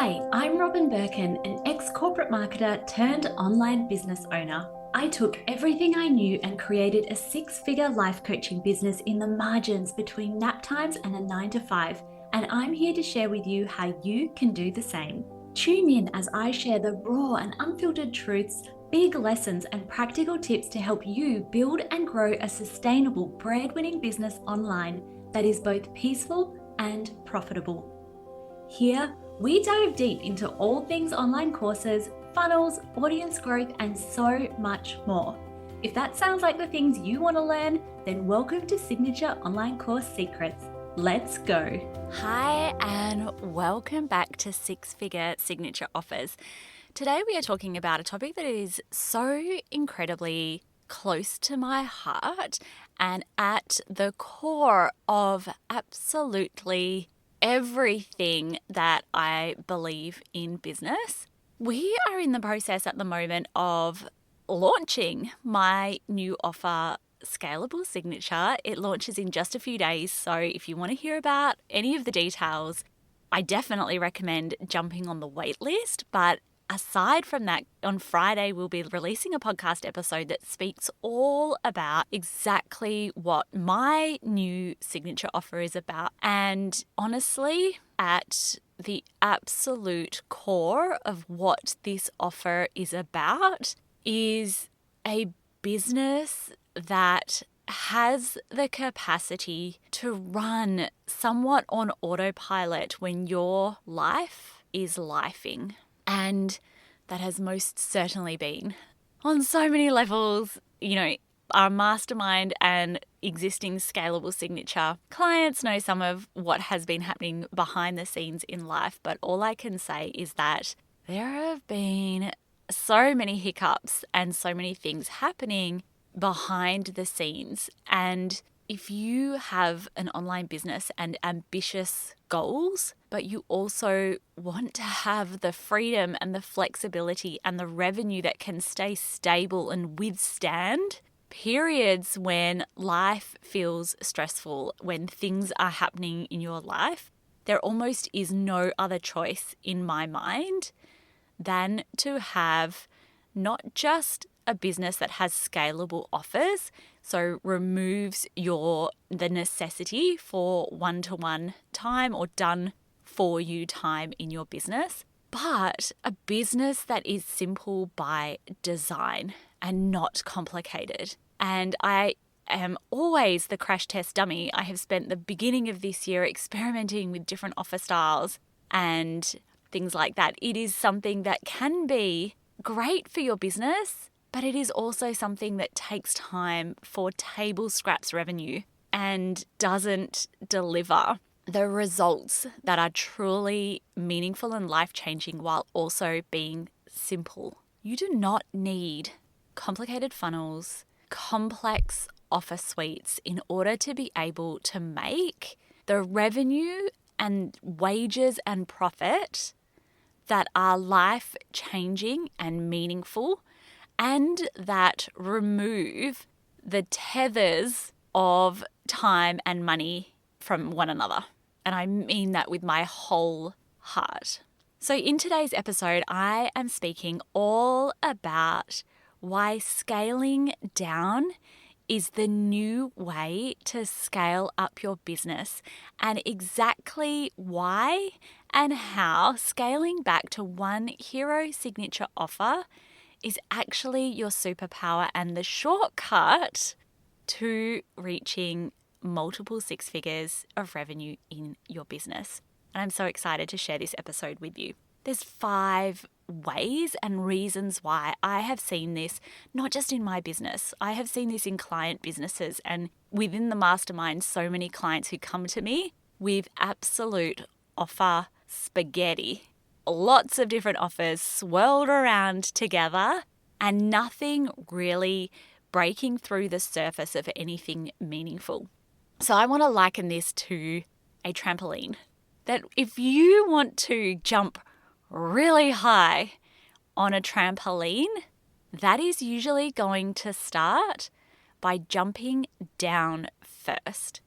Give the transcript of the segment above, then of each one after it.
Hi, I'm Robin Birkin, an ex-corporate marketer turned online business owner. I took everything I knew and created a six-figure life coaching business in the margins between nap times and a 9 to 5, and I'm here to share with you how you can do the same. Tune in as I share the raw and unfiltered truths, big lessons, and practical tips to help you build and grow a sustainable bread-winning business online that is both peaceful and profitable. Here, we dive deep into all things online courses, funnels, audience growth, and so much more. If that sounds like the things you want to learn, then welcome to Signature Online Course Secrets. Let's go. Hi, and welcome back to Six Figure Signature Offers. Today we are talking about a topic that is so incredibly close to my heart and at the core of absolutely everything that I believe in business. We are in the process at the moment of launching my new offer, Scalable Signature. It launches in just a few days, so if you want to hear about any of the details, I definitely recommend jumping on the wait list. But aside from that, on Friday, we'll be releasing a podcast episode that speaks all about exactly what my new signature offer is about. And honestly, at the absolute core of what this offer is about is a business that has the capacity to run somewhat on autopilot when your life is lifing. And that has most certainly been on so many levels. Our mastermind and existing Scalable Signature clients know some of what has been happening behind the scenes in life, but all I can say is that there have been so many hiccups and so many things happening behind the scenes. And if you have an online business and ambitious goals, but you also want to have the freedom and the flexibility and the revenue that can stay stable and withstand periods when life feels stressful, when things are happening in your life, there almost is no other choice in my mind than to have not just a business that has scalable offers, so removes the necessity for one-to-one time or done for you time in your business, but a business that is simple by design and not complicated. And I am always the crash test dummy. I have spent the beginning of this year experimenting with different offer styles and things like that. It is something that can be great for your business, but it is also something that takes time for table scraps revenue and doesn't deliver the results that are truly meaningful and life-changing while also being simple. You do not need complicated funnels, complex offer suites in order to be able to make the revenue and wages and profit that are life-changing and meaningful, and that remove the tethers of time and money from one another. And I mean that with my whole heart. So in today's episode, I am speaking all about why scaling down is the new way to scale up your business, and exactly why and how scaling back to one hero signature offer is actually your superpower and the shortcut to reaching multiple six figures of revenue in your business. And I'm so excited to share this episode with you. There's 5 ways and reasons why I have seen this, not just in my business. I have seen this in client businesses and within the mastermind, so many clients who come to me with absolute offer spaghetti. Lots of different offers swirled around together and nothing really breaking through the surface of anything meaningful. So I want to liken this to a trampoline. That if you want to jump really high on a trampoline, that is usually going to start by jumping down first.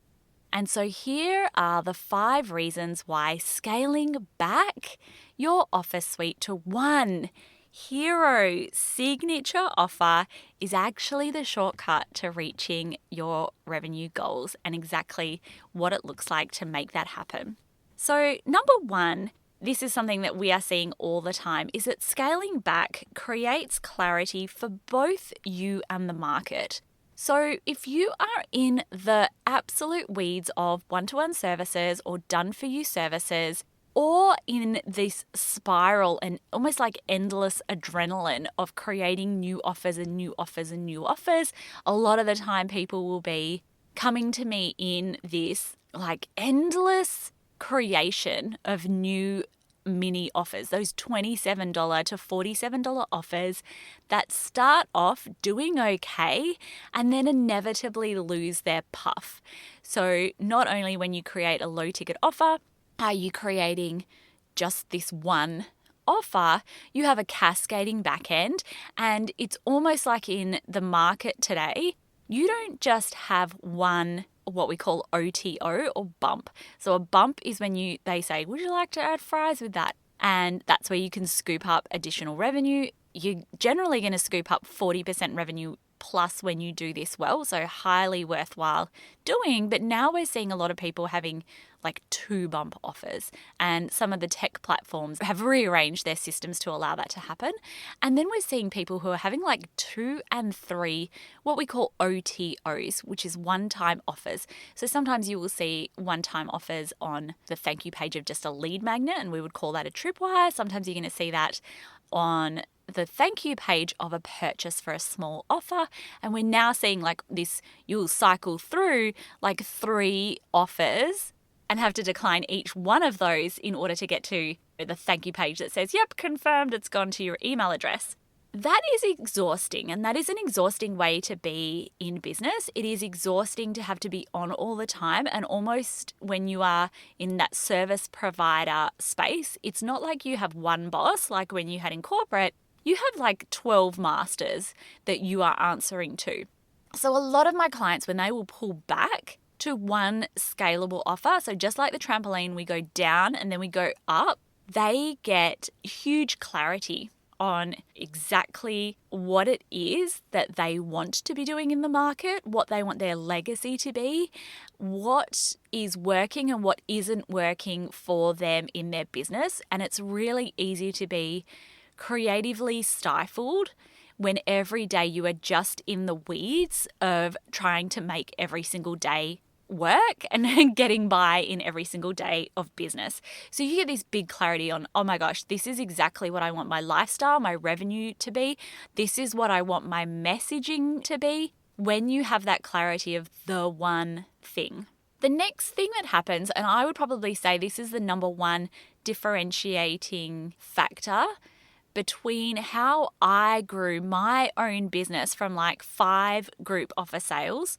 And so here are the 5 reasons why scaling back your offer suite to one hero signature offer is actually the shortcut to reaching your revenue goals and exactly what it looks like to make that happen. So number 1, this is something that we are seeing all the time, is that scaling back creates clarity for both you and the market. So if you are in the absolute weeds of one-to-one services or done-for-you services, or in this spiral and almost like endless adrenaline of creating new offers and new offers and new offers, a lot of the time people will be coming to me in this like endless creation of new mini offers, those $27 to $47 offers that start off doing okay and then inevitably lose their puff. So not only when you create a low ticket offer are you creating just this one offer, you have a cascading back end, and it's almost like in the market today, you don't just have one what we call OTO or bump. So a bump is when they say, would you like to add fries with that? And that's where you can scoop up additional revenue. You're generally going to scoop up 40% revenue plus when you do this well, so highly worthwhile doing. But now we're seeing a lot of people having like 2 bump offers, and some of the tech platforms have rearranged their systems to allow that to happen. And then we're seeing people who are having like 2 and 3 what we call OTOs, which is one-time offers. So sometimes you will see one-time offers on the thank you page of just a lead magnet, and we would call that a tripwire. Sometimes you're going to see that on the thank you page of a purchase for a small offer. And we're now seeing like this, you'll cycle through like 3 offers and have to decline each one of those in order to get to the thank you page that says, yep, confirmed, it's gone to your email address. That is exhausting, and that is an exhausting way to be in business. It is exhausting to have to be on all the time, and almost when you are in that service provider space, it's not like you have one boss like when you had in corporate. You have like 12 masters that you are answering to. So a lot of my clients, when they will pull back to one scalable offer, so just like the trampoline, we go down and then we go up, they get huge clarity on exactly what it is that they want to be doing in the market, what they want their legacy to be, what is working and what isn't working for them in their business. And it's really easy to be creatively stifled when every day you are just in the weeds of trying to make every single day work and getting by in every single day of business. So you get this big clarity on, oh my gosh, this is exactly what I want my lifestyle, my revenue to be. This is what I want my messaging to be. When you have that clarity of the one thing. The next thing that happens, and I would probably say this is the number one differentiating factor between how I grew my own business from like 5 group offer sales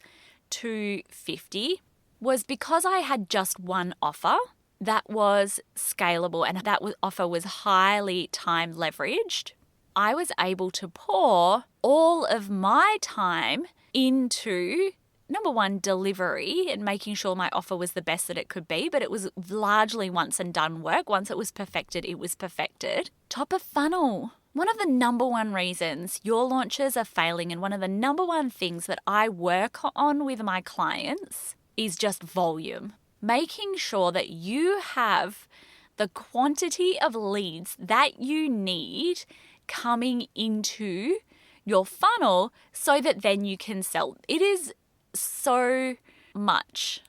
to 50, was because I had just one offer that was scalable and that offer was highly time leveraged. I was able to pour all of my time into number one, delivery and making sure my offer was the best that it could be, but it was largely once and done work. Once it was perfected, it was perfected. Top of funnel. One of the number one reasons your launches are failing, and one of the number one things that I work on with my clients is just volume. Making sure that you have the quantity of leads that you need coming into your funnel so that then you can sell. It is so much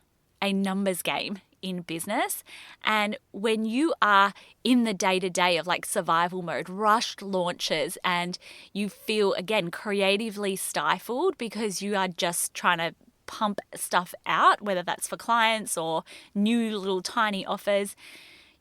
a numbers game in business. And when you are in the day-to-day of like survival mode, rushed launches, and you feel, again, creatively stifled because you are just trying to pump stuff out, whether that's for clients or new little tiny offers,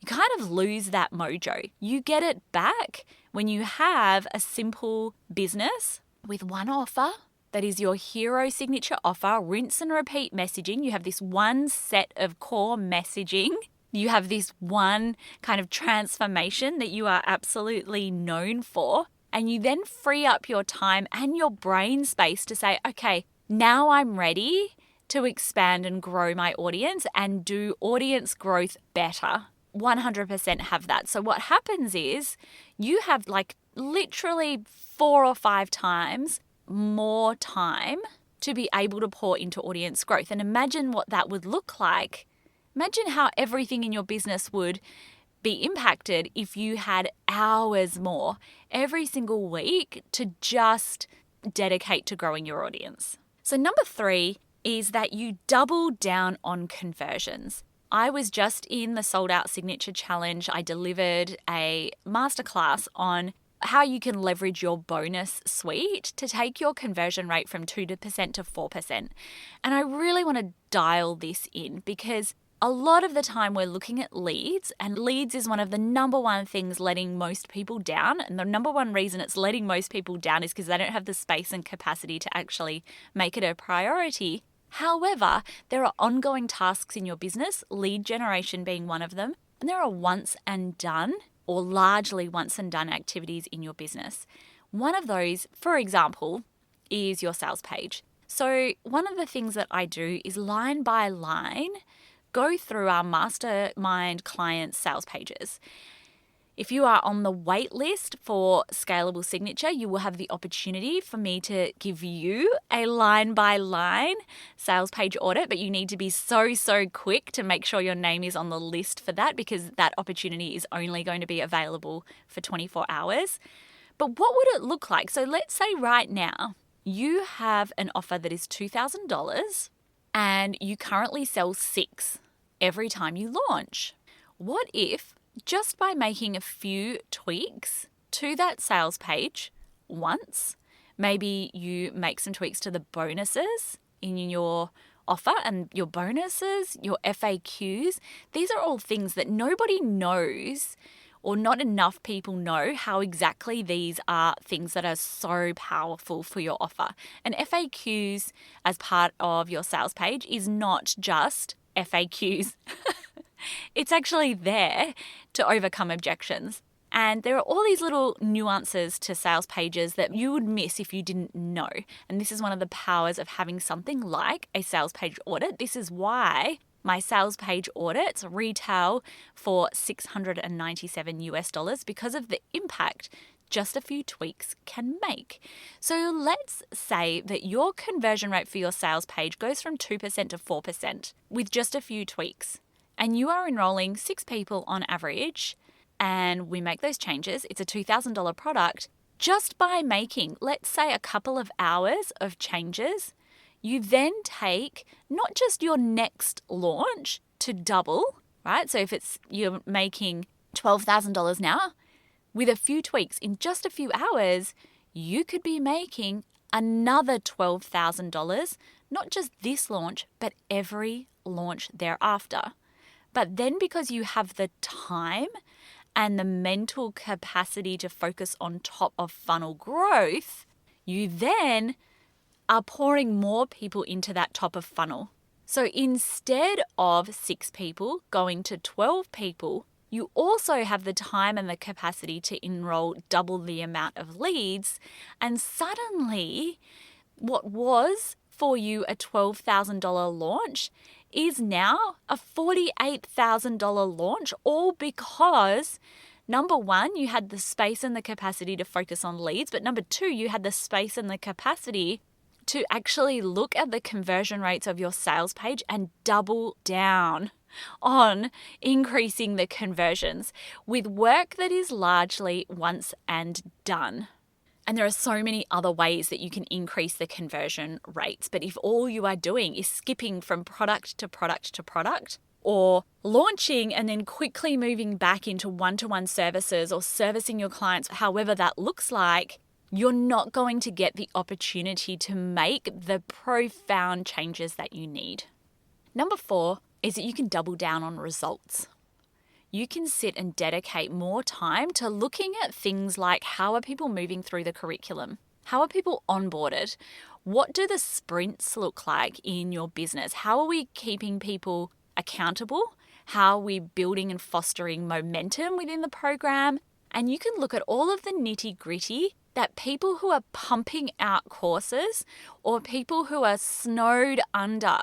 you kind of lose that mojo. You get it back when you have a simple business with one offer that is your hero signature offer, rinse and repeat messaging. You have this one set of core messaging. You have this one kind of transformation that you are absolutely known for. And you then free up your time and your brain space to say, okay, now I'm ready to expand and grow my audience and do audience growth better. 100% have that. So what happens is you have like literally 4 or 5 times more time to be able to pour into audience growth. And imagine what that would look like. Imagine how everything in your business would be impacted if you had hours more every single week to just dedicate to growing your audience. So number 3 is that you double down on conversions. I was just in the Sold Out Signature Challenge. I delivered a masterclass on how you can leverage your bonus suite to take your conversion rate from 2% to 4%. And I really want to dial this in because a lot of the time we're looking at leads, and leads is one of the number one things letting most people down. And the number one reason it's letting most people down is because they don't have the space and capacity to actually make it a priority. However, there are ongoing tasks in your business, lead generation being one of them, and there are once and done or largely once and done activities in your business. One of those, for example, is your sales page. So one of the things that I do is line by line go through our mastermind client sales pages. If you are on the wait list for Scalable Signature, you will have the opportunity for me to give you a line-by-line sales page audit, but you need to be so quick to make sure your name is on the list for that because that opportunity is only going to be available for 24 hours. But what would it look like? So let's say right now you have an offer that is $2,000 and you currently sell 6 every time you launch. What if just by making a few tweaks to that sales page once, maybe you make some tweaks to the bonuses in your offer and your bonuses, your FAQs, these are all things that nobody knows or not enough people know how exactly these are things that are so powerful for your offer. And FAQs as part of your sales page is not just FAQs. It's actually there to overcome objections. And there are all these little nuances to sales pages that you would miss if you didn't know. And this is one of the powers of having something like a sales page audit. This is why my sales page audits retail for $697 because of the impact just a few tweaks can make. So let's say that your conversion rate for your sales page goes from 2% to 4% with just a few tweaks. And you are enrolling 6 people on average, and we make those changes. It's a $2,000 product. Just by making, let's say, a couple of hours of changes, you then take not just your next launch to double, right? So if you're making $12,000 now, with a few tweaks in just a few hours, you could be making another $12,000, not just this launch, but every launch thereafter. But then because you have the time and the mental capacity to focus on top of funnel growth, you then are pouring more people into that top of funnel. So instead of 6 people going to 12 people, you also have the time and the capacity to enroll double the amount of leads. And suddenly, what was for you a $12,000 launch is now a $48,000 launch, all because number 1, you had the space and the capacity to focus on leads, but number 2, you had the space and the capacity to actually look at the conversion rates of your sales page and double down on increasing the conversions with work that is largely once and done. And there are so many other ways that you can increase the conversion rates. But if all you are doing is skipping from product to product to product, or launching and then quickly moving back into one-to-one services or servicing your clients, however that looks like, you're not going to get the opportunity to make the profound changes that you need. Number 4 is that you can double down on results. You can sit and dedicate more time to looking at things like how are people moving through the curriculum? How are people onboarded? What do the sprints look like in your business? How are we keeping people accountable? How are we building and fostering momentum within the program? And you can look at all of the nitty-gritty that people who are pumping out courses or people who are snowed under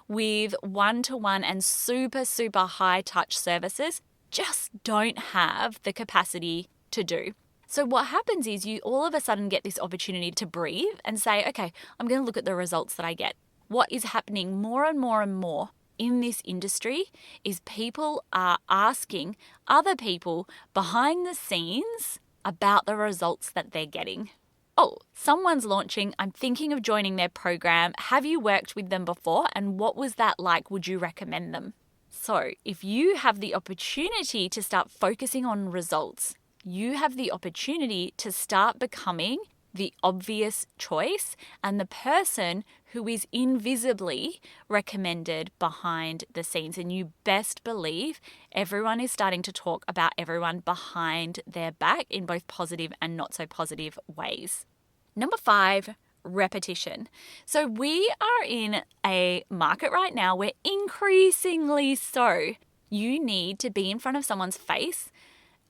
with one-to-one and super, super high touch services just don't have the capacity to do. So what happens is you all of a sudden get this opportunity to breathe and say, okay, I'm going to look at the results that I get. What is happening more and more and more in this industry is people are asking other people behind the scenes about the results that they're getting. Oh, someone's launching. I'm thinking of joining their program. Have you worked with them before? And what was that like? Would you recommend them? So if you have the opportunity to start focusing on results, you have the opportunity to start becoming the obvious choice and the person who is invisibly recommended behind the scenes. And you best believe everyone is starting to talk about everyone behind their back in both positive and not so positive ways. Number 5, repetition. So we are in a market right now where increasingly so you need to be in front of someone's face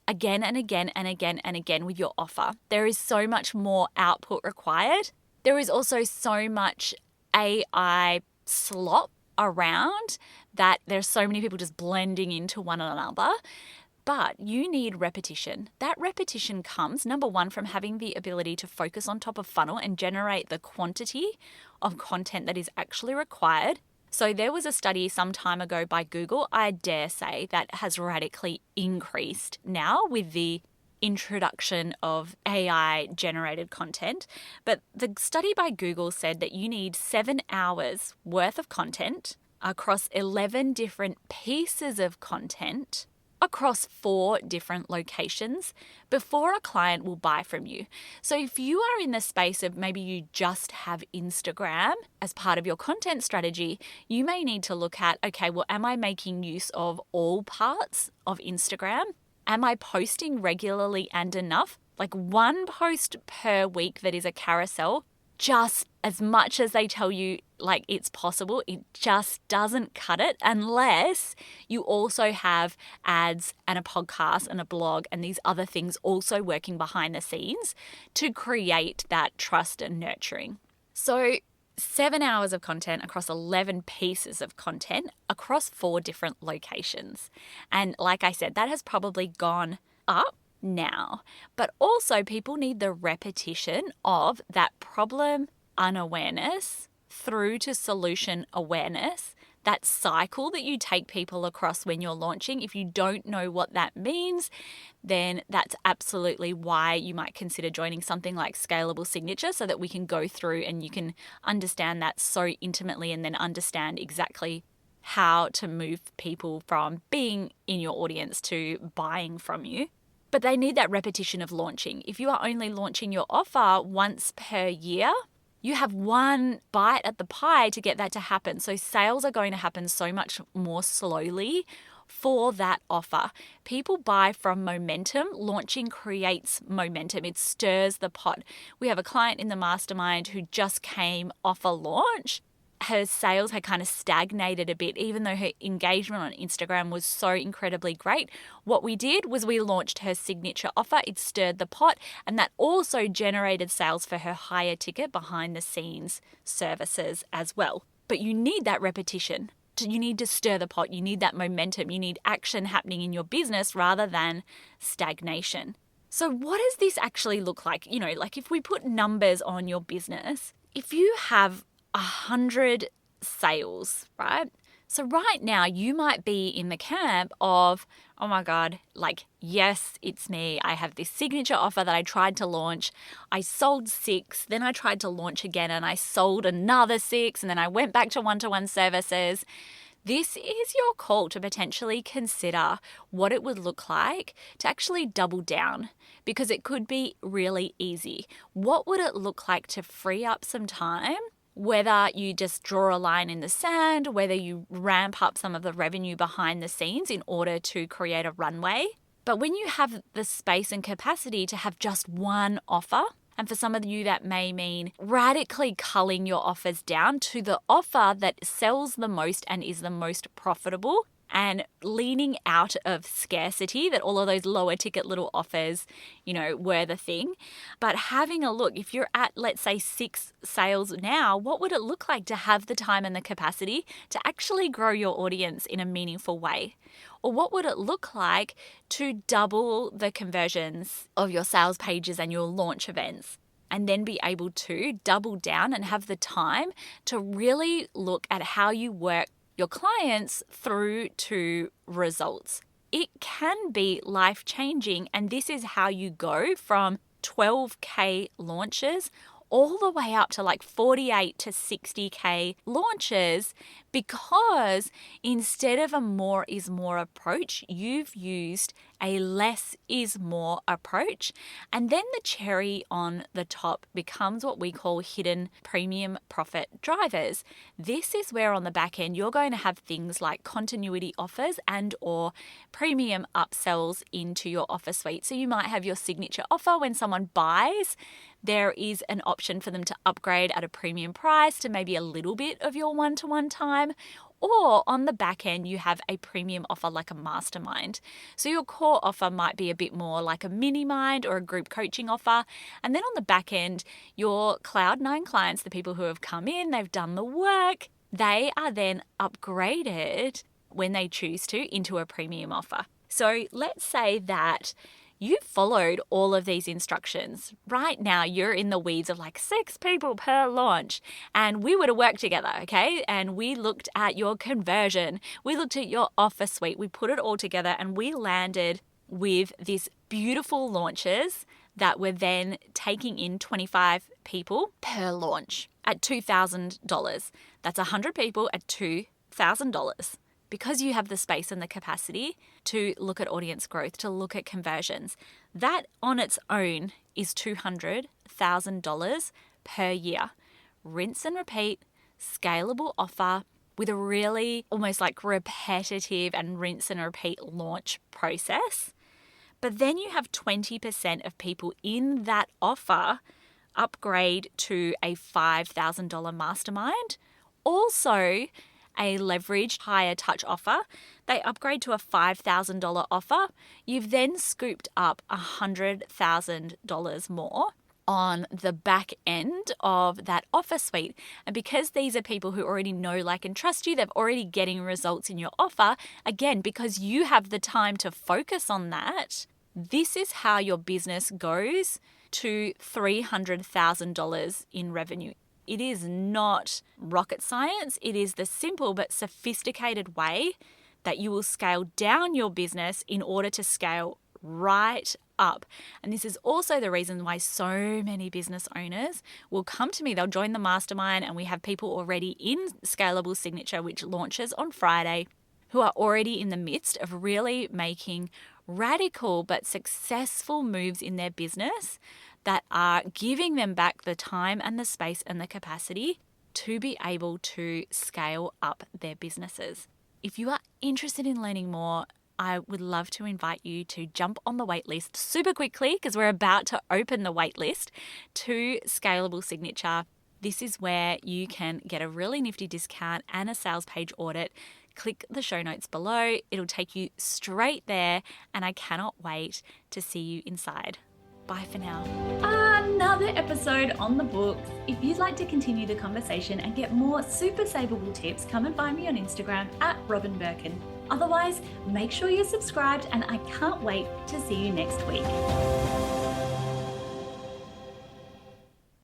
again and again and again and again with your offer. There is so much more output required. There is also so much AI slop around that there's so many people just blending into one another. But you need repetition. That repetition comes, number 1, from having the ability to focus on top of funnel and generate the quantity of content that is actually required. So there was a study some time ago by Google, I dare say, that has radically increased now with the introduction of AI generated content. But the study by Google said that you need 7 hours worth of content across 11 different pieces of content across 4 different locations before a client will buy from you. So if you are in the space of maybe you just have Instagram as part of your content strategy, you may need to look at, okay, well, am I making use of all parts of Instagram? Am I posting regularly and enough? Like 1 post per week that is a carousel, just as much as they tell you like it's possible, it just doesn't cut it unless you also have ads and a podcast and a blog and these other things also working behind the scenes to create that trust and nurturing. So 7 hours of content across 11 pieces of content across 4 different locations. And like I said, that has probably gone up now, but also people need the repetition of that problem unawareness through to solution awareness, that cycle that you take people across when you're launching. If you don't know what that means, then that's absolutely why you might consider joining something like Scalable Signature so that we can go through and you can understand that so intimately and then understand exactly how to move people from being in your audience to buying from you. But they need that repetition of launching. If you are only launching your offer once per year, you have 1 bite at the pie to get that to happen. So sales are going to happen so much more slowly for that offer. People buy from momentum. Launching creates momentum. It stirs the pot. We have a client in the mastermind who just came off a launch. Her sales had kind of stagnated a bit, even though her engagement on Instagram was so incredibly great. What we did was we launched her signature offer. It stirred the pot, and that also generated sales for her higher ticket behind the scenes services as well. But you need that repetition. You need to stir the pot. You need that momentum. You need action happening in your business rather than stagnation. So what does this actually look like? You know, like if we put numbers on your business, if you have 100 sales, right? So right now you might be in the camp of, oh my God, like, yes, it's me. I have this signature offer that I tried to launch. I sold 6, then I tried to launch again and I sold another 6, and then I went back to one-to-one services. This is your call to potentially consider what it would look like to actually double down, because it could be really easy. What would it look like to free up some time? Whether you just draw a line in the sand, whether you ramp up some of the revenue behind the scenes in order to create a runway. But when you have the space and capacity to have just 1 offer, and for some of you that may mean radically culling your offers down to the offer that sells the most and is the most profitable, and leaning out of scarcity, that all of those lower ticket little offers, were the thing. But having a look, if you're at, let's say, 6 sales now, what would it look like to have the time and the capacity to actually grow your audience in a meaningful way? Or what would it look like to double the conversions of your sales pages and your launch events? And then be able to double down and have the time to really look at how you work your clients through to results. It can be life-changing, and this is how you go from 12K launches all the way up to like 48 to 60K launches, because instead of a more is more approach, you've used a less is more approach. And then the cherry on the top becomes what we call hidden premium profit drivers. This is where on the back end, you're going to have things like continuity offers and or premium upsells into your offer suite. So you might have your signature offer. When someone buys, there is an option for them to upgrade at a premium price to maybe a little bit of your one-to-one time. Or on the back end, you have a premium offer like a mastermind. So your core offer might be a bit more like a mini mind or a group coaching offer. And then on the back end, your Cloud9 clients, the people who have come in, they've done the work, they are then upgraded when they choose to into a premium offer. So let's say that you followed all of these instructions. Right now, you're in the weeds of like 6 people per launch, and we were to work together, okay? And we looked at your conversion, we looked at your offer suite, we put it all together, and we landed with these beautiful launches that were then taking in 25 people per launch at $2,000. That's 100 people at $2,000. Because you have the space and the capacity to look at audience growth, to look at conversions, that on its own is $200,000 per year. Rinse and repeat, scalable offer with a really almost like repetitive and rinse and repeat launch process. But then you have 20% of people in that offer upgrade to a $5,000 mastermind. Also, a leveraged higher touch offer, they upgrade to a $5,000 offer. You've then scooped up $100,000 more on the back end of that offer suite. And because these are people who already know, like, and trust you, they're already getting results in your offer, again, because you have the time to focus on that, this is how your business goes to $300,000 in revenue. It is not rocket science. It is the simple but sophisticated way that you will scale down your business in order to scale right up. And this is also the reason why so many business owners will come to me. They'll join the mastermind, and we have people already in Scalable Signature, which launches on Friday, who are already in the midst of really making radical but successful moves in their business that are giving them back the time and the space and the capacity to be able to scale up their businesses. If you are interested in learning more, I would love to invite you to jump on the waitlist super quickly, because we're about to open the waitlist to Scalable Signature. This is where you can get a really nifty discount and a sales page audit. Click the show notes below. It'll take you straight there, and I cannot wait to see you inside. Bye for now. Another episode on the books. If you'd like to continue the conversation and get more super savable tips, come and find me on Instagram at Robin Birkin. Otherwise, make sure you're subscribed, and I can't wait to see you next week.